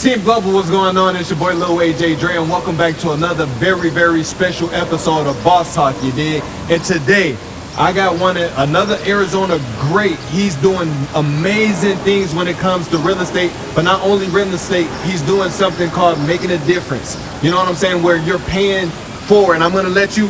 Team Global, what's going on? It's your boy Lil AJDRE, and welcome back to another very special episode of Boss Talk, you dig? And today, I got another Arizona great. He's doing amazing things when it comes to real estate, but not only real estate, he's doing something called making a difference. You know what I'm saying? Where you're paying for, and I'm gonna let you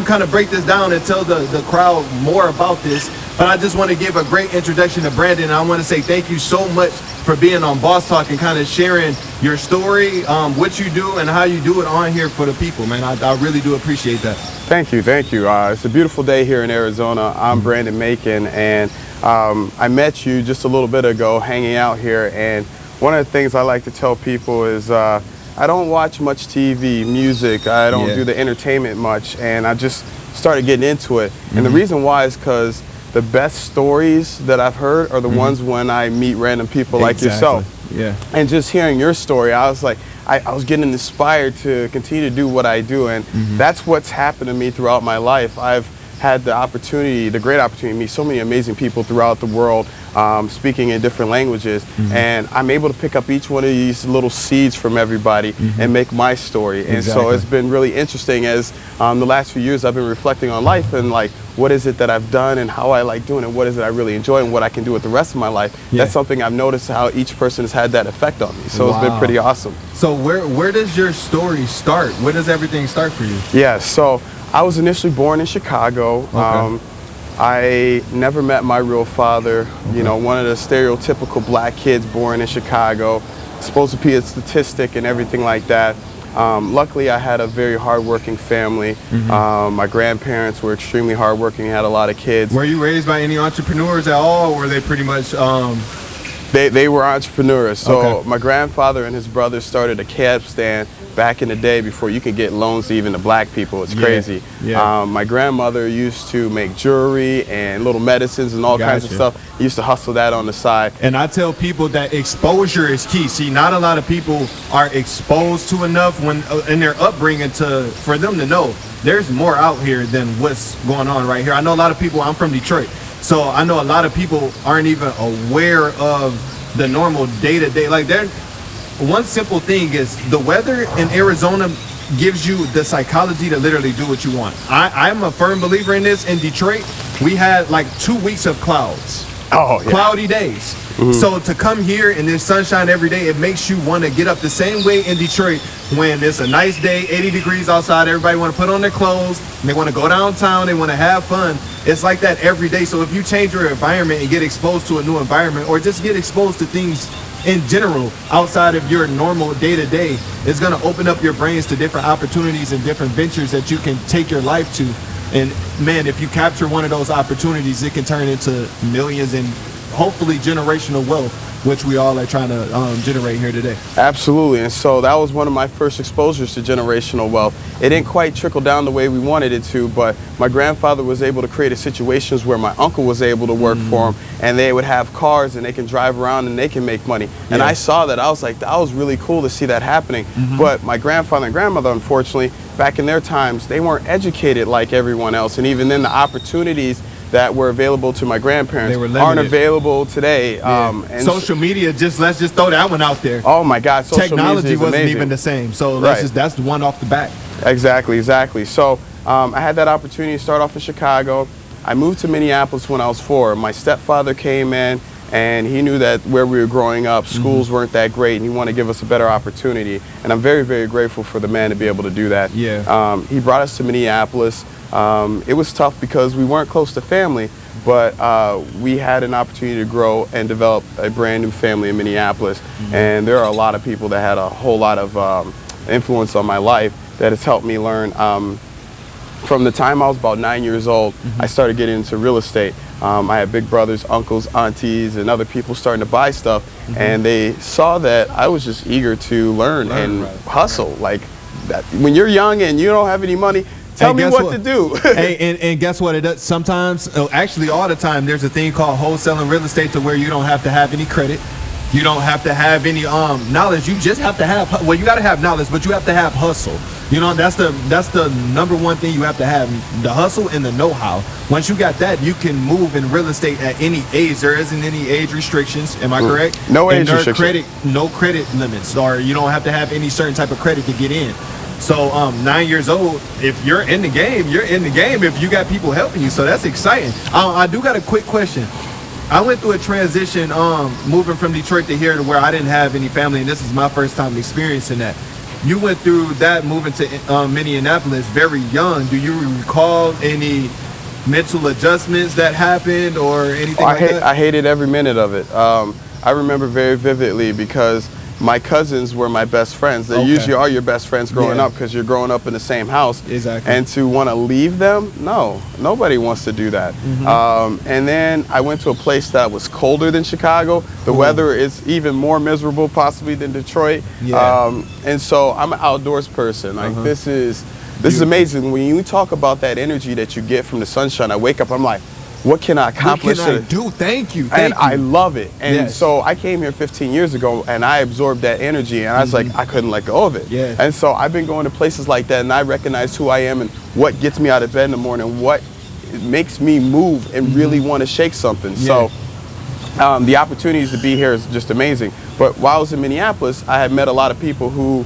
kind of break this down and tell the crowd more about this. But I just want to give a great introduction to Brandon, and I want to say thank you so much for being on Boss Talk and kind of sharing your story, what you do and how you do it on here for the people, man. I really do appreciate that. Thank you. It's a beautiful day here in Arizona. I'm Brandon Macon, and I met you just a little bit ago hanging out here, and one of the things I like to tell people is I don't watch much TV, music, I don't do the entertainment much, and I just started getting into it. And the reason why is because the best stories that I've heard are the ones when I meet random people like yourself. Yeah. And just hearing your story, I was like, I was getting inspired to continue to do what I do, and that's what's happened to me throughout my life. I've had the opportunity, the great opportunity to meet so many amazing people throughout the world, speaking in different languages, and I'm able to pick up each one of these little seeds from everybody and make my story. And so it's been really interesting as the last few years I've been reflecting on life and like, what is it that I've done and how I like doing it, what is it I really enjoy and what I can do with the rest of my life. That's something I've noticed how each person has had that effect on me. So it's been pretty awesome. So where does your story start? Where does everything start for you? Yeah, so I was initially born in Chicago. I never met my real father. You know, one of the stereotypical black kids born in Chicago, supposed to be a statistic and everything like that. Luckily, I had a very hardworking family. My grandparents were extremely hardworking, had a lot of kids. Were you raised by any entrepreneurs at all, or were they pretty much... They were entrepreneurs. So my grandfather and his brother started a cab stand back in the day before you could get loans to even the black people. It's crazy. My grandmother used to make jewelry and little medicines and all kinds of stuff. He used to hustle that on the side. And I tell people that exposure is key. See, not a lot of people are exposed to enough when in their upbringing for them to know there's more out here than what's going on right here. I know a lot of people, I'm from Detroit, so I know a lot of people aren't even aware of the normal day-to-day. Like, one simple thing is the weather in Arizona gives you the psychology to literally do what you want. I'm a firm believer in this. In Detroit, we had like 2 weeks of clouds. Cloudy days. So to come here and there's sunshine every day, it makes you want to get up the same way in Detroit when it's a nice day, 80 degrees outside, everybody want to put on their clothes, and they want to go downtown, they want to have fun. It's like that every day. So if you change your environment and get exposed to a new environment, or just get exposed to things in general outside of your normal day-to-day, it's going to open up your brains to different opportunities and different ventures that you can take your life to. And man, if you capture one of those opportunities, it can turn into millions and hopefully generational wealth, which we all are trying to generate here today. Absolutely. And so that was one of my first exposures to generational wealth. It didn't quite trickle down the way we wanted it to, but my grandfather was able to create situations where my uncle was able to work for him, and they would have cars and they can drive around and they can make money. And I saw that. I was like, that was really cool to see that happening. But my grandfather and grandmother, unfortunately, back in their times, they weren't educated like everyone else. And even then, the opportunities that were available to my grandparents aren't available today. And social media, let's just throw that one out there. Oh my God, social technology media wasn't amazing. even the same. So that's the one off the bat. Exactly. So I had that opportunity to start off in Chicago. I moved to Minneapolis when I was 4. My stepfather came in, and he knew that where we were growing up, schools weren't that great, and he wanted to give us a better opportunity. And I'm very grateful for the man to be able to do that. He brought us to Minneapolis. It was tough because we weren't close to family, but we had an opportunity to grow and develop a brand new family in Minneapolis. And there are a lot of people that had a whole lot of influence on my life that has helped me learn. From the time I was about 9 years old, I started getting into real estate. I had big brothers, uncles, aunties, and other people starting to buy stuff, and they saw that I was just eager to learn and hustle. Like that, when you're young and you don't have any money, tell me what to do. and guess what? It does sometimes, actually all the time, there's a thing called wholesaling real estate, to where you don't have to have any credit. You don't have to have any knowledge. You just have to have, well, you got to have knowledge, but you have to have hustle. You know, that's the number one thing you have to have, the hustle and the know-how. Once you got that, you can move in real estate at any age. There isn't any age restrictions. Am I correct? No age restrictions. No credit limits, or you don't have to have any certain type of credit to get in. So 9 years old, if you're in the game, you're in the game if you got people helping you. So that's exciting. I do got a quick question. I went through a transition moving from Detroit to here, to where I didn't have any family, and this is my first time experiencing that. You went through that moving to Minneapolis very young. Do you recall any mental adjustments that happened or anything like that? I hated every minute of it. I remember very vividly because my cousins were my best friends. They usually are your best friends growing up because you're growing up in the same house. Exactly. And to want to leave them, no, nobody wants to do that. And then I went to a place that was colder than Chicago. The weather is even more miserable possibly than Detroit. And so I'm an outdoors person. Like this is amazing. When you talk about that energy that you get from the sunshine, I wake up, I'm like, what can I accomplish? What can I do? Thank you. And I love it. And so I came here 15 years ago and I absorbed that energy and I was like, I couldn't let go of it. And so I've been going to places like that and I recognize who I am and what gets me out of bed in the morning, what makes me move and really want to shake something. So the opportunities to be here is just amazing. But while I was in Minneapolis, I had met a lot of people who,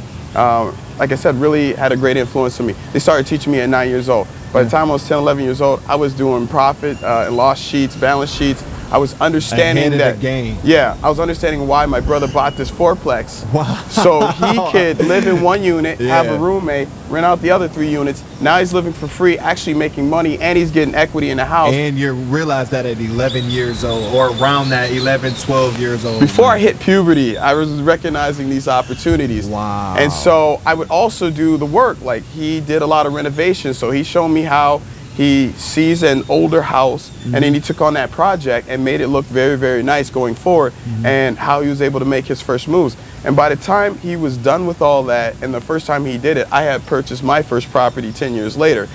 like I said, really had a great influence on me. They started teaching me at 9 years old. By the time I was 10, 11 years old, I was doing profit and loss sheets, balance sheets. I was understanding that game. Yeah, I was understanding why my brother bought this fourplex. Wow. So he could live in one unit, have a roommate, rent out the other 3 units. Now he's living for free, actually making money, and he's getting equity in the house. And you realize that at 11 years old, or around that 11, 12 years old. Before I hit puberty, I was recognizing these opportunities. Wow. And so I would also do the work. Like he did a lot of renovations, so he showed me how he sees an older house and then he took on that project and made it look very, very nice going forward, and how he was able to make his first moves. And by the time he was done with all that and the first time he did it, I had purchased my first property 10 years later.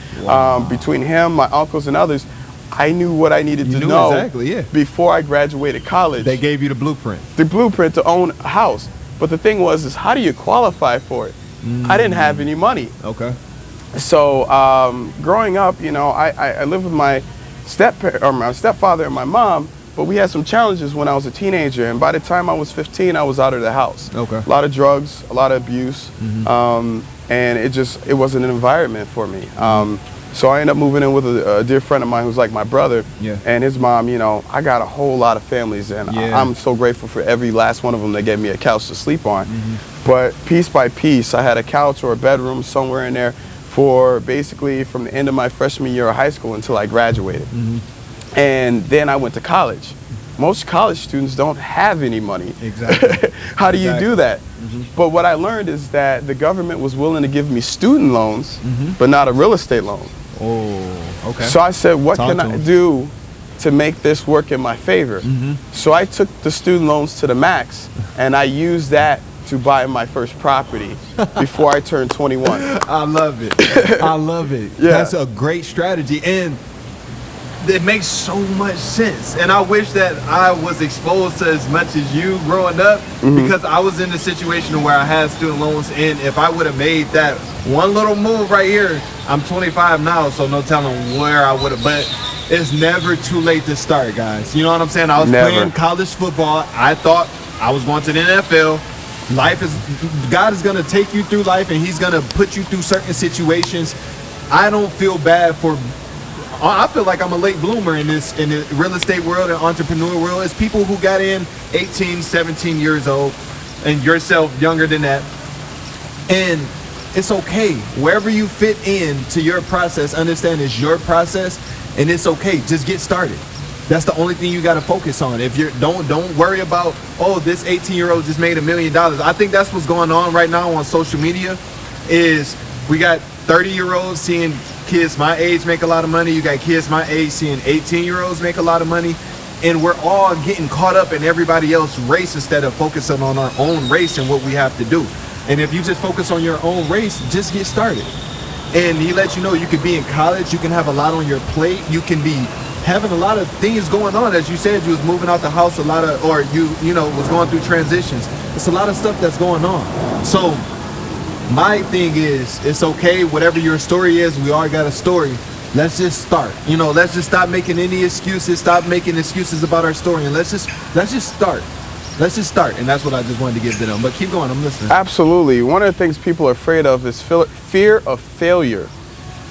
Between him, my uncles and others, I knew what I needed to know before I graduated college. They gave you the blueprint. The blueprint to own a house. But the thing was, is how do you qualify for it? I didn't have any money. So growing up, you know, I lived with my stepfather and my mom, but we had some challenges when I was a teenager. And by the time I was 15, I was out of the house. A lot of drugs, a lot of abuse, and it wasn't an environment for me. So I ended up moving in with a dear friend of mine who's like my brother, and his mom. You know, I got a whole lot of families, and I'm so grateful for every last one of them that gave me a couch to sleep on. But piece by piece, I had a couch or a bedroom somewhere in there for basically from the end of my freshman year of high school until I graduated. And then I went to college. Most college students don't have any money. How do you do that? But what I learned is that the government was willing to give me student loans, but not a real estate loan. So I said, what can I do to make this work in my favor? So I took the student loans to the max, and I used that to buy my first property before I turned 21. I love it. I love it. That's a great strategy, and it makes so much sense. And I wish that I was exposed to as much as you growing up, because I was in a situation where I had student loans, and if I would have made that one little move right here, I'm 25 now, so no telling where I would have, but it's never too late to start, guys. You know what I'm saying? I was playing college football. I thought I was going to the NFL. God is going to take you through life, and he's going to put you through certain situations. I don't feel bad I feel like I'm a late bloomer in the real estate world and entrepreneur world. It's people who got in 18, 17 years old, and yourself younger than that. And it's okay. Wherever you fit in to your process, understand it's your process, and it's okay. Just get started. That's the only thing you got to focus on. If you're don't worry about, oh, this 18-year-old just made $1 million. I think that's what's going on right now on social media. Is we got 30-year-olds seeing kids my age make a lot of money. You got kids my age seeing 18-year-olds make a lot of money, and we're all getting caught up in everybody else's race instead of focusing on our own race and what we have to do. And if you just focus on your own race, just get started. And he lets you know you could be in college, you can have a lot on your plate, you can be having a lot of things going on. As you said, you was moving out the house a lot of, or you know, was going through transitions. It's a lot of stuff that's going on. So my thing is, it's okay, whatever your story is, we all got a story. Let's just start. You know, let's just stop making any excuses, stop making excuses about our story, and let's just start. Let's just start. And that's what I just wanted to give to them. But keep going, I'm listening. Absolutely. One of the things people are afraid of is fear of failure.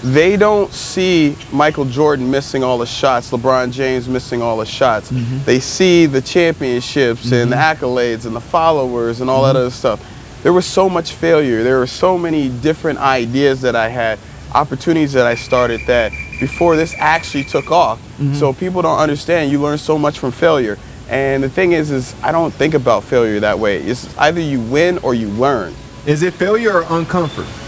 They don't see Michael Jordan missing all the shots, LeBron James missing all the shots. They see the championships and the accolades and the followers and all that other stuff. There was so much failure. There were so many different ideas that I had, opportunities that I started that before this actually took off. So people don't understand, you learn so much from failure. And the thing is I don't think about failure that way. It's either you win or you learn. Is it failure or uncomfort?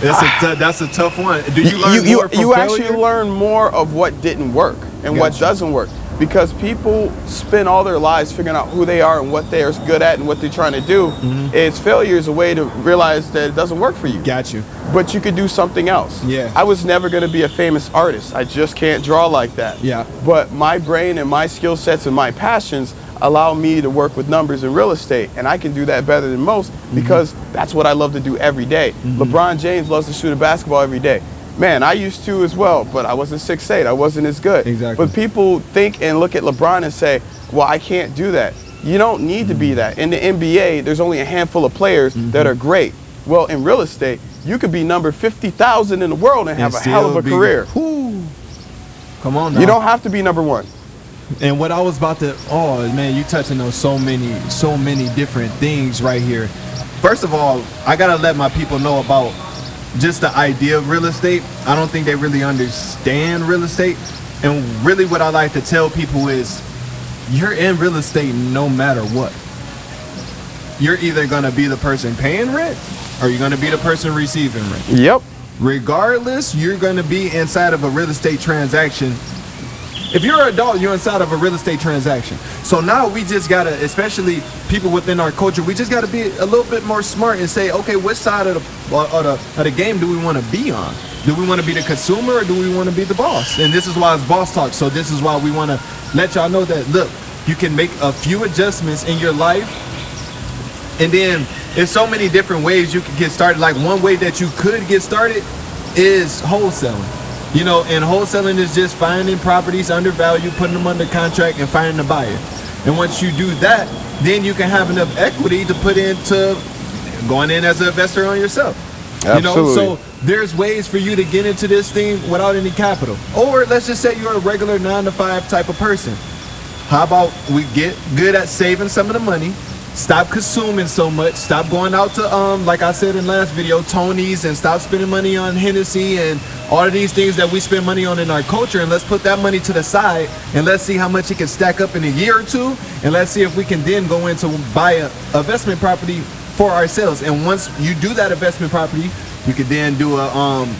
That's a tough one. Do you learn more from you failure? actually learn more of what didn't work and what doesn't work, because people spend all their lives figuring out who they are and what they're good at and what they're trying to do. It's failure is a way to realize that it doesn't work for you. Got you. But you could do something else. Yeah. I was never going to be a famous artist. I just can't draw like that. Yeah. But my brain and my skill sets and my passions allow me to work with numbers in real estate, and I can do that better than most because that's what I love to do every day. LeBron James loves to shoot a basketball every day. Man, I used to as well, but I wasn't 6'8". I wasn't as good. Exactly. But people think and look at LeBron and say, well, I can't do that. You don't need to be that. In the NBA, there's only a handful of players that are great. Well, in real estate, you could be number 50,000 in the world and have a hell of a career. Come on now. You don't have to be number one. And what I was about to, oh man, you touching on so many different things right here. First of all, I gotta let my people know about just the idea of real estate. I don't think they really understand real estate. And really what I like to tell people is, you're in real estate no matter what. You're either gonna be the person paying rent or you're gonna be the person receiving rent. Yep. Regardless, you're gonna be inside of a real estate transaction. If you're an adult, you're inside of a real estate transaction. So now we just gotta, especially people within our culture, we just gotta be a little bit more smart and say, okay, which side of the game do we want to be on? Do we want to be the consumer or do we want to be the boss? And this is why it's Boss Talk. So this is why we want to let y'all know that, look, you can make a few adjustments in your life, and then there's so many different ways you can get started. Like one way that you could get started is wholesaling. You know, and wholesaling is just finding properties undervalued, putting them under contract, and finding a buyer. And once you do that, then you can have enough equity to put into going in as an investor on yourself. Absolutely. You know, so there's ways for you to get into this thing without any capital. Or let's just say you're a regular 9-to-5 type of person. How about we get good at saving some of the money, stop consuming so much, stop going out to, like I said in last video, Tony's, and stop spending money on Hennessy and all of these things that we spend money on in our culture, and let's put that money to the side and let's see how much it can stack up in a year or two, and let's see if we can then go into buy a investment property for ourselves. And once you do that investment property, you could then do a home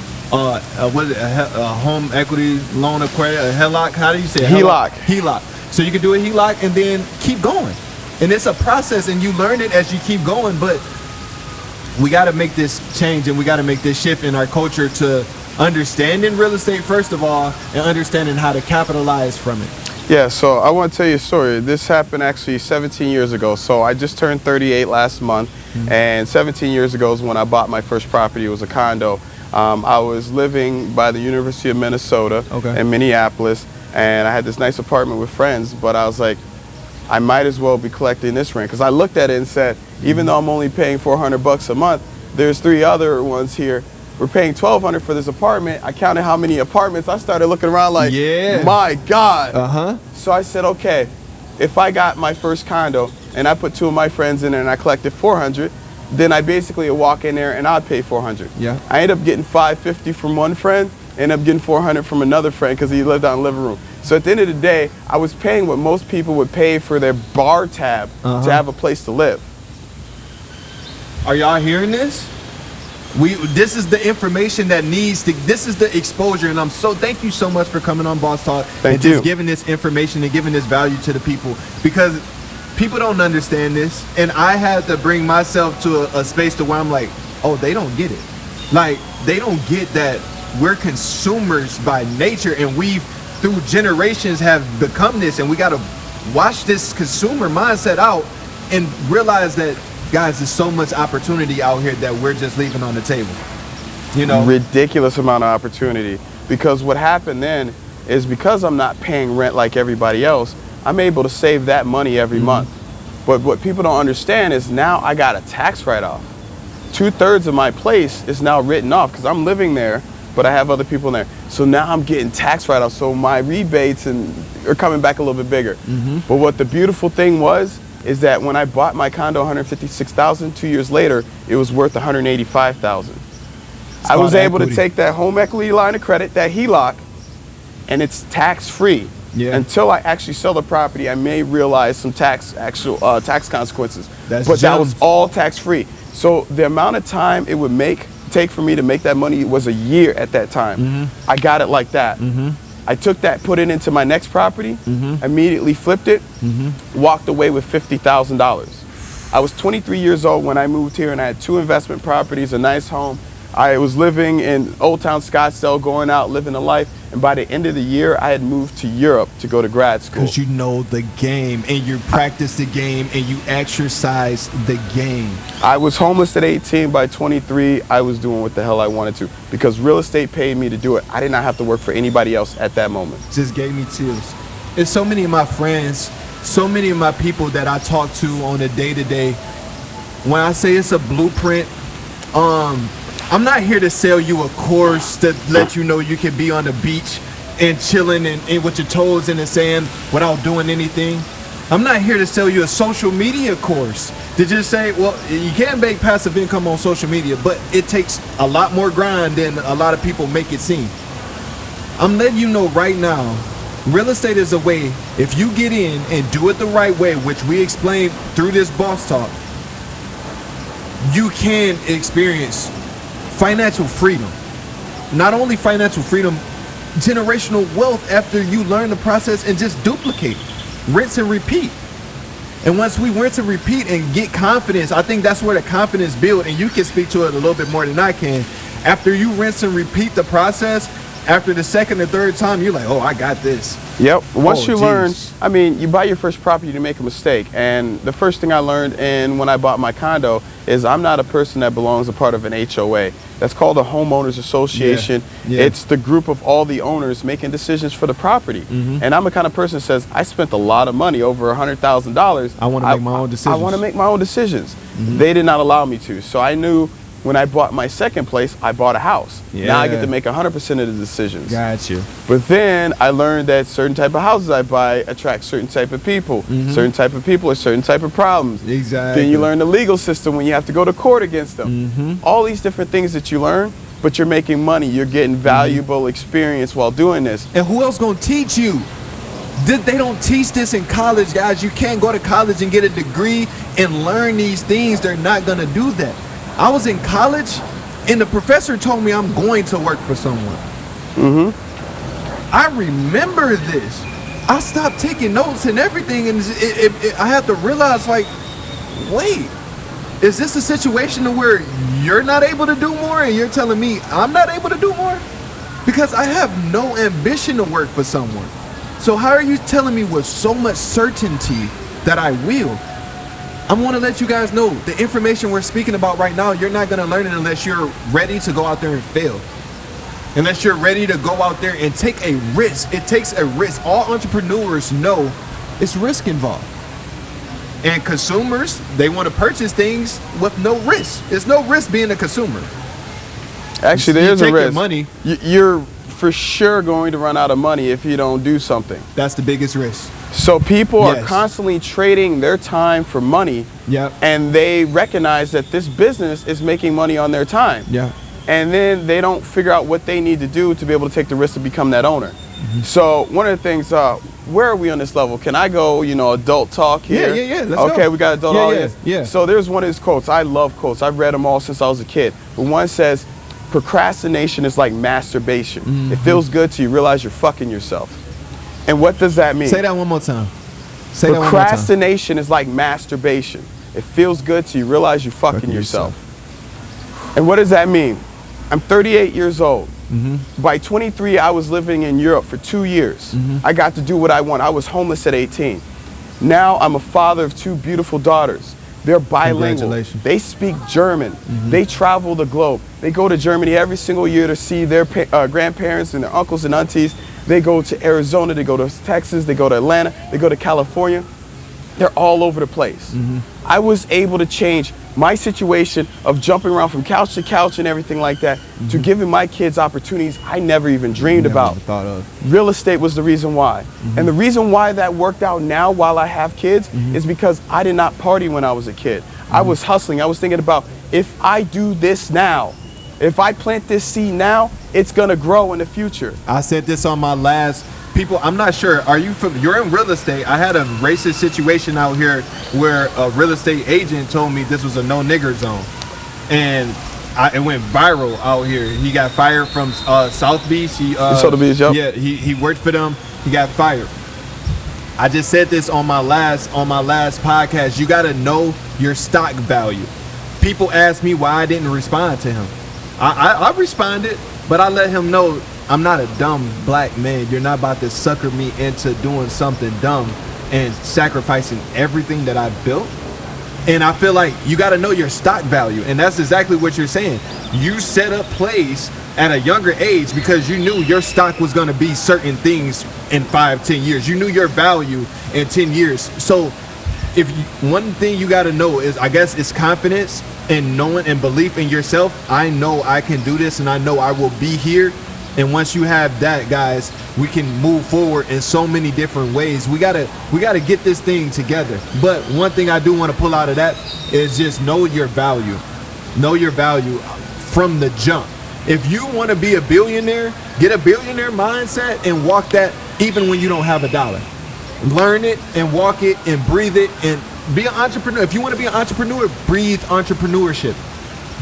equity loan of credit, a HELOC. How do you say it? HELOC. So you can do a HELOC and then keep going. And it's a process, and you learn it as you keep going, but we got to make this change, and we got to make this shift in our culture to understanding real estate, first of all, and understanding how to capitalize from it. Yeah, so I want to tell you a story. This happened actually 17 years ago. So I just turned 38 last month, and 17 years ago is when I bought my first property. It was a condo. I was living by the University of Minnesota in Minneapolis, and I had this nice apartment with friends, but I was like, I might as well be collecting this rent, because I looked at it and said, even though I'm only paying $400 a month, there's 3 other ones here. We're paying $1,200 for this apartment. I counted how many apartments. I started looking around like, my God. So I said, okay, if I got my first condo and I put 2 of my friends in there and I collected $400, then I basically would walk in there and I'd pay $400. Yeah. I ended up getting $550 from one friend, ended up getting $400 from another friend because he lived out in the living room. So at the end of the day, I was paying what most people would pay for their bar tab to have a place to live. Are y'all hearing this? This is the information that needs to, this is the exposure, and thank you so much for coming on Boss Talk and just giving this information and giving this value to the people, because people don't understand this, and I had to bring myself to a space to where I'm like, oh, they don't get it. Like, they don't get that we're consumers by nature, and we've through generations have become this, and we got to wash this consumer mindset out and realize that guys, there's so much opportunity out here that we're just leaving on the table. You know, ridiculous amount of opportunity. Because what happened then is, because I'm not paying rent like everybody else, I'm able to save that money every month. But what people don't understand is now I got a tax write-off. 2/3 of my place is now written off because I'm living there, but I have other people in there. So now I'm getting tax write-offs. So my rebates are coming back a little bit bigger. But what the beautiful thing is that when I bought my condo, $156,000, 2 years later, it was worth $185,000. I was able to take that home equity line of credit, that HELOC, and it's tax-free. Yeah. Until I actually sell the property, I may realize some tax consequences. But that was all tax-free. So the amount of time it would take for me to make that money was a year at that time. I got it like that. I took that, put it into my next property, immediately flipped it, walked away with $50,000. I was 23 years old when I moved here, and I had 2 investment properties, a nice home. I was living in Old Town Scottsdale, going out, living a life. And by the end of the year, I had moved to Europe to go to grad school. Because you know the game, and you practice the game, and you exercise the game. I was homeless at 18. By 23, I was doing what the hell I wanted to, because real estate paid me to do it. I did not have to work for anybody else at that moment. Just gave me chills. And so many of my friends, so many of my people that I talk to on a day-to-day, when I say it's a blueprint, I'm not here to sell you a course to let you know you can be on the beach and chilling and with your toes in the sand without doing anything. I'm not here to sell you a social media course to just say, well, you can make passive income on social media, but it takes a lot more grind than a lot of people make it seem. I'm letting you know right now, real estate is a way, if you get in and do it the right way, which we explained through this boss talk, you can experience financial freedom. Not only financial freedom, generational wealth after you learn the process and just duplicate, rinse and repeat. And once we rinse and repeat and get confidence, I think that's where the confidence builds, and you can speak to it a little bit more than I can. After you rinse and repeat the process, after the second or third time, you're like, oh, I got this. Yep. Once you learn, I mean, you buy your first property to make a mistake. And the first thing I learned when I bought my condo is I'm not a person that belongs a part of an HOA. That's called a homeowners association. It's the group of all the owners making decisions for the property. And I'm the kind of person that says, I spent a lot of money, over $100,000. I want to make my own decisions. I want to make my own decisions. They did not allow me to. So I knew when I bought my second place, I bought a house. Now I get to make 100% of the decisions. Got you. But then I learned that certain type of houses I buy attract certain type of people. Certain type of people are certain type of problems. Exactly. Then you learn the legal system when you have to go to court against them. All these different things that you learn, but you're making money. You're getting valuable experience while doing this. And who else gonna teach you? They don't teach this in college, guys. You can't go to college and get a degree and learn these things. They're not gonna do that. I was in college, and the professor told me I'm going to work for someone. I remember this. I stopped taking notes and everything, and I had to realize, like, wait, is this a situation where you're not able to do more, and you're telling me I'm not able to do more? Because I have no ambition to work for someone. So how are you telling me with so much certainty that I will? I want to let you guys know the information we're speaking about right now, you're not going to learn it unless you're ready to go out there and fail. Unless you're ready to go out there and take a risk. It takes a risk. All entrepreneurs know it's risk involved. And consumers, they want to purchase things with no risk. There's no risk being a consumer. Actually, there's a risk. Money. You're for sure going to run out of money if you don't do something. That's the biggest risk. So people are constantly trading their time for money, and they recognize that this business is making money on their time. And then they don't figure out what they need to do to be able to take the risk to become that owner. So one of the things, where are we on this level? Can I go, adult talk here? Let's go. Okay, we got adult audience. Yeah. So there's one of his quotes. I love quotes. I've read them all since I was a kid. But one says, procrastination is like masturbation. It feels good till you realize you're fucking yourself. And what does that mean? Say that one more time. Procrastination is like masturbation. It feels good till you realize you're fucking yourself. And what does that mean? I'm 38 years old. By 23, I was living in Europe for 2 years. I got to do what I want. I was homeless at 18. Now I'm a father of 2 beautiful daughters. They're bilingual. Congratulations. They speak German. They travel the globe. They go to Germany every single year to see their grandparents and their uncles and aunties. They go to Arizona, they go to Texas, they go to Atlanta, they go to California. They're all over the place. I was able to change my situation of jumping around from couch to couch and everything like that to giving my kids opportunities I never even dreamed about. Thought of. Real estate was the reason why. And the reason why that worked out now while I have kids is because I did not party when I was a kid. I was hustling. I was thinking about, if I do this now, if I plant this seed now, it's gonna grow in the future. I said this on my last. People, I'm not sure. Are you you're in real estate? I had a racist situation out here where a real estate agent told me this was a no nigger zone, and it went viral out here. He got fired from South Beach. South Beach, yep. Yeah, he worked for them. He got fired. I just said this on my last podcast. You got to know your stock value. People ask me why I didn't respond to him. I responded, but I let him know, I'm not a dumb black man. You're not about to sucker me into doing something dumb and sacrificing everything that I built. And I feel like you got to know your stock value. And that's exactly what you're saying. You set up plays at a younger age because you knew your stock was going to be certain things in 5-10 years. You knew your value in 10 years. So one thing you got to know is, I guess, it's confidence and knowing and belief in yourself. I know I can do this, and I know I will be here. And once you have that, guys, we can move forward in so many different ways. We gotta get this thing together. But one thing I do want to pull out of that is just know your value. Know your value from the jump. If you want to be a billionaire, get a billionaire mindset and walk that even when you don't have a dollar. Learn it and walk it and breathe it and be an entrepreneur. If you want to be an entrepreneur, breathe entrepreneurship.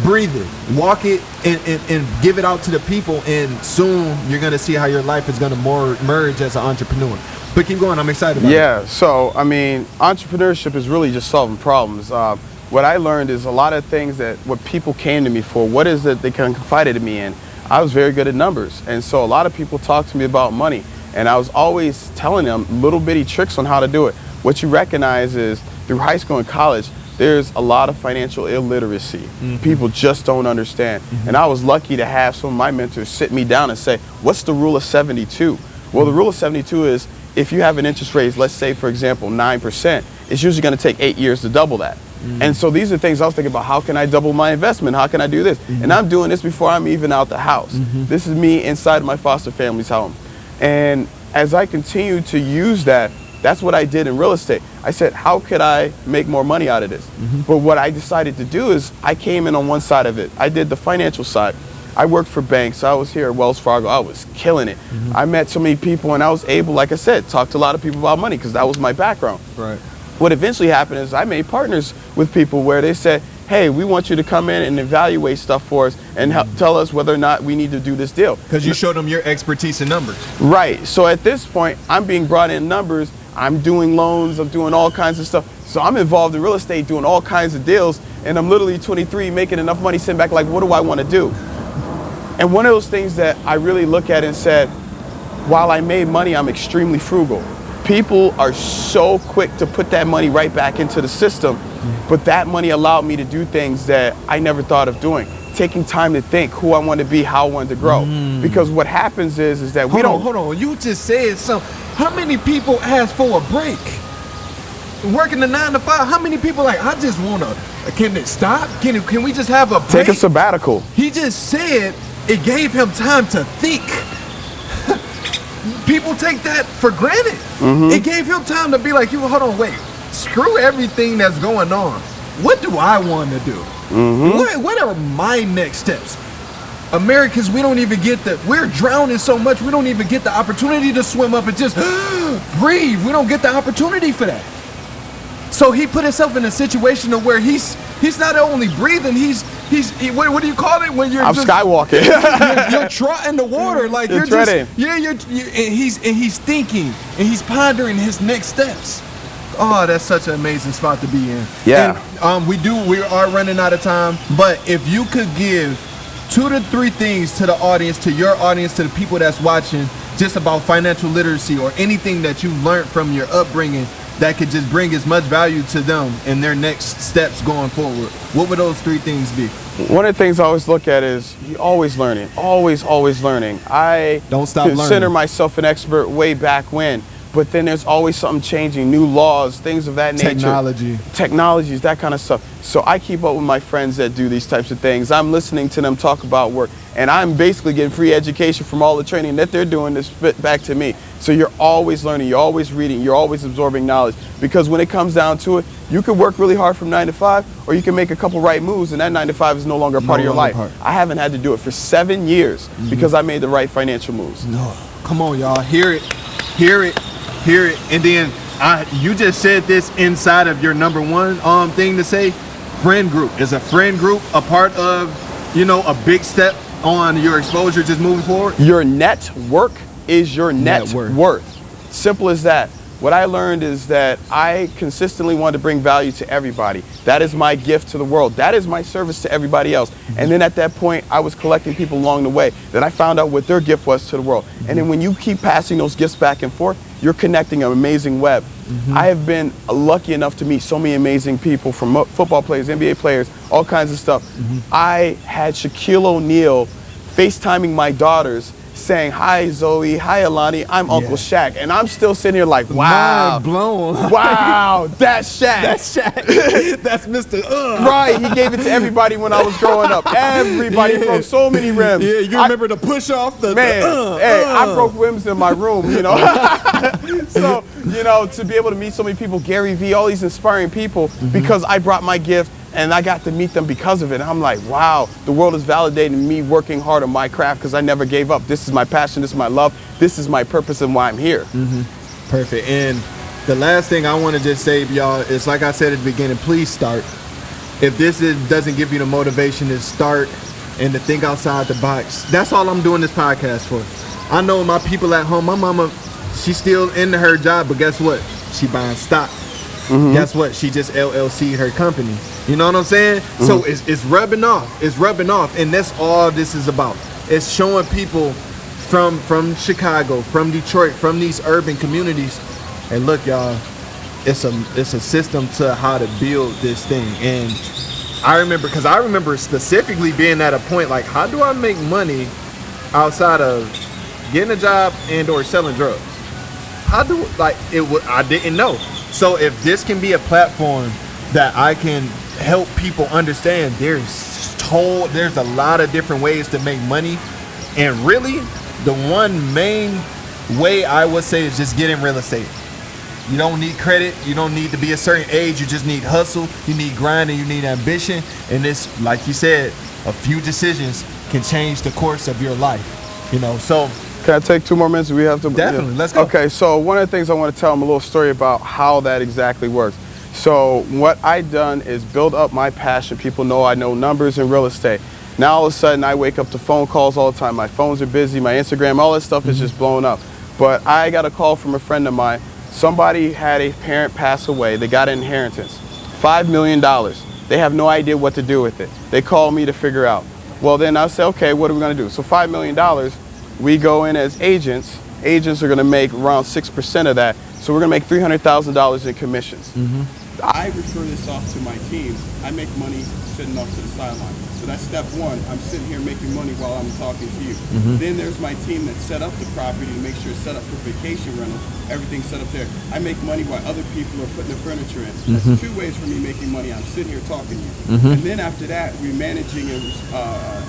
Breathe it, walk it, and give it out to the people, and soon you're going to see how your life is going to merge as an entrepreneur. But keep going, I'm excited about it. Yeah, so, I mean, entrepreneurship is really just solving problems. What I learned is a lot of things that what people came to me for, what is it they confided in me in. I was very good at numbers, and so a lot of people talked to me about money, and I was always telling them little bitty tricks on how to do it. What you recognize is through high school and college, there's a lot of financial illiteracy. People just don't understand. And I was lucky to have some of my mentors sit me down and say, what's the rule of 72? Well, the rule of 72 is if you have an interest rate, let's say, for example, 9%, it's usually going to take 8 years to double that. And so these are things I was thinking about. How can I double my investment? How can I do this? And I'm doing this before I'm even out the house. This is me inside my foster family's home. And as I continue to use that, that's what I did in real estate. I said, how could I make more money out of this? But what I decided to do is I came in on one side of it. I did the financial side. I worked for banks. I was here at Wells Fargo. I was killing it. I met so many people, and I was able, like I said, talk to a lot of people about money because that was my background. Right. What eventually happened is I made partners with people where they said, hey, we want you to come in and evaluate stuff for us and help tell us whether or not we need to do this deal. Because you showed them your expertise in numbers. Right. So at this point, I'm being brought in numbers. I'm doing loans. I'm doing all kinds of stuff. So I'm involved in real estate doing all kinds of deals. And I'm literally 23 making enough money sitting back like, what do I want to do? And one of those things that I really look at and said, while I made money, I'm extremely frugal. People are so quick to put that money right back into the system. But that money allowed me to do things that I never thought of doing. Taking time to think who I want to be, how I want to grow. Because what happens is that Hold on. You just said something. How many people ask for a break? Working the 9 to 5, how many people like, I just want to, can it stop? Can we just have a break? Take a sabbatical. He just said it gave him time to think. People take that for granted. It gave him time to be like, hold on, wait. Screw everything that's going on. What do I want to do? What are my next steps? Americans, we don't even get we're drowning so much, we don't even get the opportunity to swim up and just breathe. We don't get the opportunity for that. So he put himself in a situation of where he's not only breathing, what do you call it when you're I'm just skywalking. you're trotting the water, like you're treading. And he's thinking and he's pondering his next steps. Oh, that's such an amazing spot to be in. Yeah. And we are running out of time, but if you could give 2 to 3 things to the audience, to your audience, to the people that's watching, just about financial literacy or anything that you learned from your upbringing that could just bring as much value to them in their next steps going forward, what would those 3 things be? One of the things I always look at is you're always learning, always learning. I don't stop consider learning. myself an expert way back when, but then there's always something changing, new laws, things of that nature. Technologies, that kind of stuff. So I keep up with my friends that do these types of things. I'm listening to them talk about work, and I'm basically getting free education from all the training that they're doing to spit back to me. So you're always learning, you're always reading, you're always absorbing knowledge, because when it comes down to it, you can work really hard from 9 to 5, or you can make a couple right moves and that 9 to 5 is no longer a part of your life. I haven't had to do it for 7 years because I made the right financial moves. No, come on, y'all, hear it, hear it, hear it. And then you just said this inside of your number 1 thing to say. Friend group. Is a friend group a part of, you know, a big step on your exposure just moving forward? Your network is your net worth. Simple as that. What I learned is that I consistently wanted to bring value to everybody. That is my gift to the world. That is my service to everybody else. And then at that point, I was collecting people along the way. Then I found out what their gift was to the world. And then when you keep passing those gifts back and forth, you're connecting an amazing web. I have been lucky enough to meet so many amazing people, from football players, NBA players, all kinds of stuff. I had Shaquille O'Neal FaceTiming my daughters saying, "Hi Zoe, hi Alani, I'm Uncle Shaq," and I'm still sitting here like, wow, mind blown. Wow, that's Shaq. That's Shaq. That's Mr. Right, he gave it to everybody when I was growing up. Everybody broke so many rims. Yeah, you remember to push off the hey, I broke rims in my room, you know. So, you know, to be able to meet so many people, Gary Vee, all these inspiring people, because I brought my gift and I got to meet them because of it. And I'm like, wow, the world is validating me working hard on my craft because I never gave up. This is my passion, this is my love, this is my purpose and why I'm here. Perfect. And the last thing I want to just say, y'all, is like I said at the beginning, please start. If this doesn't give you the motivation to start and to think outside the box, that's all I'm doing this podcast for. I know my people at home, my mama, she's still into her job, but guess what? She buying stock. Guess what? She just LLC'd her company. You know what I'm saying? So it's rubbing off. It's rubbing off. And that's all this is about. It's showing people from Chicago, from Detroit, from these urban communities. And look, y'all, it's a system to how to build this thing. And I remember specifically being at a point like, how do I make money outside of getting a job and or selling drugs? How do I didn't know. So if this can be a platform that I can help people understand, there's a lot of different ways to make money, and really the one main way I would say is just get in real estate. You don't need credit, you don't need to be a certain age, you just need hustle, you need grind, and you need ambition. And this, like you said, a few decisions can change the course of your life, you know. So can I take 2 more minutes? We have to. Definitely, let's go. Okay, so one of the things I want to tell them a little story about how that exactly works. So what I done is build up my passion. People know I know numbers in real estate. Now all of a sudden I wake up to phone calls all the time. My phones are busy, my Instagram, all that stuff is just blowing up. But I got a call from a friend of mine. Somebody had a parent pass away. They got an inheritance, $5 million. They have no idea what to do with it. They called me to figure out. Well, then I said, okay, what are we going to do? So $5 million. We go in as agents. Agents are going to make around 6% of that. So we're going to make $300,000 in commissions. I refer this off to my team. I make money sitting off to the sideline. So that's step 1. I'm sitting here making money while I'm talking to you. Then there's my team that set up the property to make sure it's set up for vacation rental. Everything's set up there. I make money while other people are putting the furniture in. That's 2 ways for me making money. I'm sitting here talking to you. And then after that, we're managing and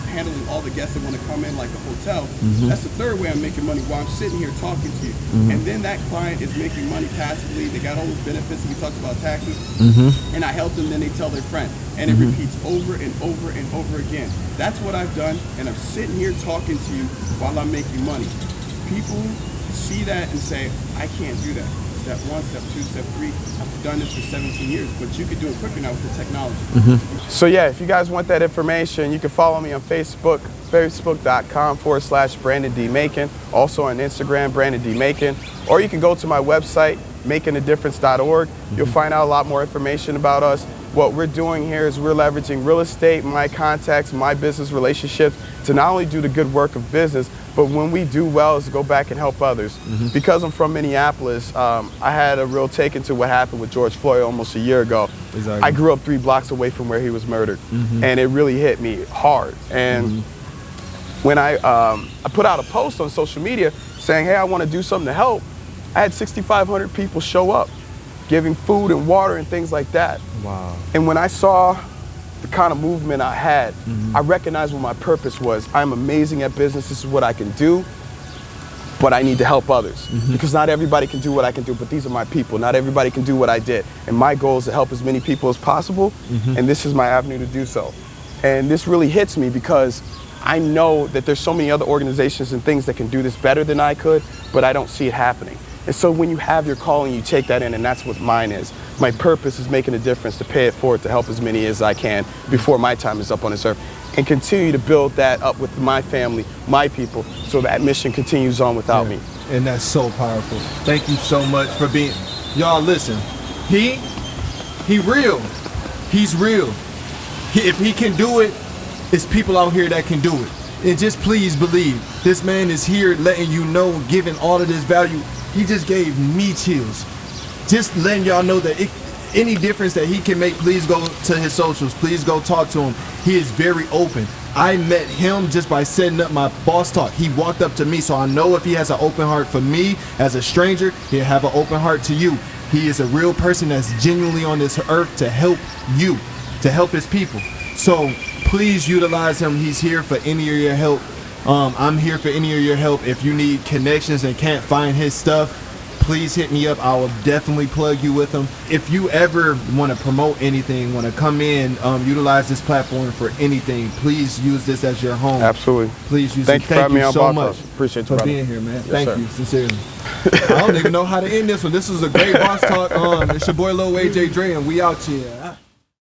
handling all the guests that want to come in like a hotel. That's the 3rd way I'm making money while I'm sitting here talking to you. And then that client is making money passively. They got all those benefits. We talked about taxes. And I help them, then they tell their friend. And it repeats over and over and over again. That's what I've done, and I'm sitting here talking to you while I'm making money. People see that and say, I can't do that. Step 1, step 2, step 3. I've done this for 17 years, but you could do it quicker now with the technology. So yeah, if you guys want that information, you can follow me on Facebook, facebook.com/Brandon D. Macon. Also on Instagram, Brandon D. Macon. Or you can go to my website, makingthedifference.org. You'll find out a lot more information about us. what we're doing here is we're leveraging real estate, my contacts, my business relationships to not only do the good work of business, but when we do well is to go back and help others. Because I'm from Minneapolis, I had a real take into what happened with George Floyd almost a year ago. I grew up 3 blocks away from where he was murdered, and it really hit me hard. And when I put out a post on social media saying, hey, I want to do something to help, I had 6,500 people show up, giving food and water and things like that. Wow. And when I saw the kind of movement I had, I recognized what my purpose was. I'm amazing at business, this is what I can do, but I need to help others. Because not everybody can do what I can do, but these are my people. Not everybody can do what I did. And my goal is to help as many people as possible, and this is my avenue to do so. And this really hits me because I know that there's so many other organizations and things that can do this better than I could, but I don't see it happening. And so when you have your calling, you take that in, and that's what mine is. My purpose is making a difference, to pay it forward, to help as many as I can before my time is up on this earth, and continue to build that up with my family, my people, so that mission continues on without me. And that's so powerful. Thank you so much for being, y'all listen, he real, he's real. If he can do it, it's people out here that can do it. And just please believe, this man is here letting you know, giving all of this value. He just gave me chills. Just letting y'all know that any difference that he can make, please go to his socials. Please go talk to him. He is very open. I met him just by setting up my boss talk. He walked up to me, so I know if he has an open heart for me as a stranger, he'll have an open heart to you. He is a real person that's genuinely on this earth to help you, to help his people. So please utilize him. He's here for any of your help. I'm here for any of your help. If you need connections and can't find his stuff, please hit me up. I will definitely plug you with him. If you ever want to promote anything, want to come in, utilize this platform for anything, please use this as your home. Absolutely. Please use Thank it. you for having me on so Boss much Talk. Appreciate you, for brother. being here, man. Yes, Thank sir. you, sincerely. I don't even know how to end this one. This was a great boss talk. It's your boy Lil AJDRE, and we out here.